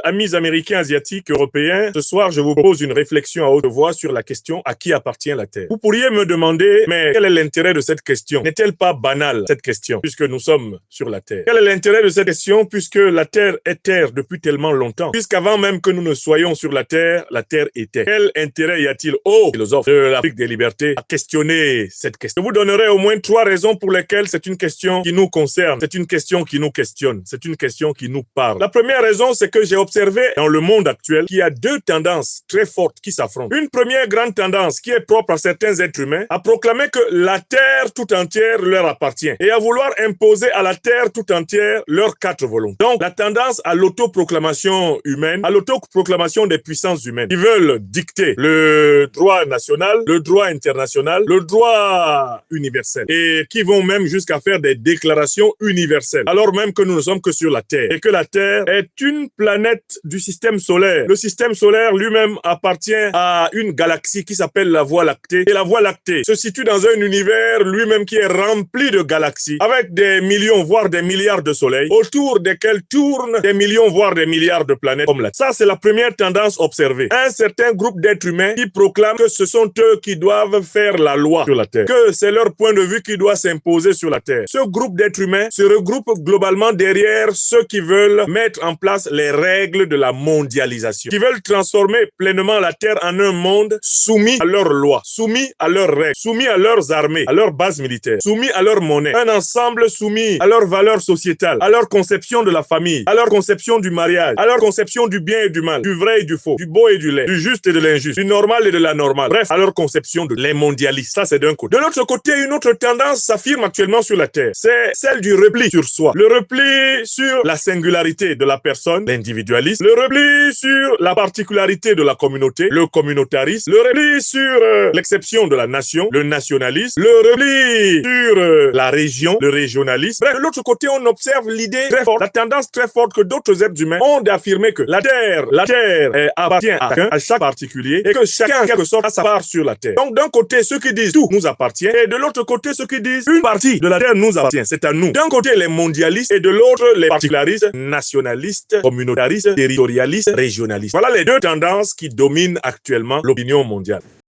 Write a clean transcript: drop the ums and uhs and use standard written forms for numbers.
Amis américains, asiatiques, européens, ce soir, je vous propose une réflexion à haute voix sur la question à qui appartient la Terre. Vous pourriez me demander, mais quel est l'intérêt de cette question? N'est-elle pas banale, cette question, puisque nous sommes sur la Terre? Quel est l'intérêt de cette question, puisque la Terre est Terre depuis tellement longtemps? Puisqu'avant même que nous ne soyons sur la Terre était. Quel intérêt y a-t-il aux philosophes de l'Afrique des libertés à questionner cette question? Je vous donnerai au moins 3 raisons pour lesquelles c'est une question qui nous concerne, c'est une question qui nous questionne, c'est une question qui nous parle. La première raison, c'est que j'ai observé dans le monde actuel qu'il y a 2 tendances très fortes qui s'affrontent. Une première grande tendance qui est propre à certains êtres humains à proclamer que la Terre tout entière leur appartient et à vouloir imposer à la Terre tout entière leurs 4 volontés. Donc, la tendance à l'autoproclamation humaine, à l'autoproclamation des puissances humaines qui veulent dicter le droit national, le droit international, le droit universel et qui vont même jusqu'à faire des déclarations universelles alors même que nous ne sommes que sur la Terre et que la Terre est une planète du système solaire. Le système solaire lui-même appartient à une galaxie qui s'appelle la Voie lactée. Et la Voie lactée se situe dans un univers lui-même qui est rempli de galaxies, avec des millions, voire des milliards de soleils, autour desquels tournent des millions, voire des milliards de planètes comme la Terre. Ça, c'est la première tendance observée. Un certain groupe d'êtres humains qui proclament que ce sont eux qui doivent faire la loi sur la Terre, que c'est leur point de vue qui doit s'imposer sur la Terre. Ce groupe d'êtres humains se regroupe globalement derrière ceux qui veulent mettre en place les règles de la mondialisation, qui veulent transformer pleinement la Terre en un monde soumis à leurs lois, soumis à leurs règles, soumis à leurs armées, à leurs bases militaires, soumis à leur monnaie, un ensemble soumis à leurs valeurs sociétales, à leur conception de la famille, à leur conception du mariage, à leur conception du bien et du mal, du vrai et du faux, du beau et du laid, du juste et de l'injuste, du normal et de l'anormal, bref, à leur conception de les mondialistes. Ça, c'est d'un côté. De l'autre côté, une autre tendance s'affirme actuellement sur la Terre. C'est celle du repli sur soi. Le repli sur la singularité de la personne, l'individualisme, le repli sur la particularité de la communauté, le communautarisme, le repli sur l'exception de la nation, le nationalisme, le repli sur la région, le régionalisme. Bref, de l'autre côté, on observe l'idée très forte, la tendance très forte que d'autres êtres humains ont d'affirmer que la Terre appartient à chaque particulier et que chacun, en quelque sorte, a sa part sur la Terre. Donc, d'un côté, ceux qui disent tout nous appartient et de l'autre côté, ceux qui disent une partie de la Terre nous appartient, c'est à nous. D'un côté, les mondialistes et de l'autre, les particularistes, nationalistes, communautaristes, territorialistes, régionalistes. Voilà les 2 tendances qui dominent actuellement l'opinion mondiale.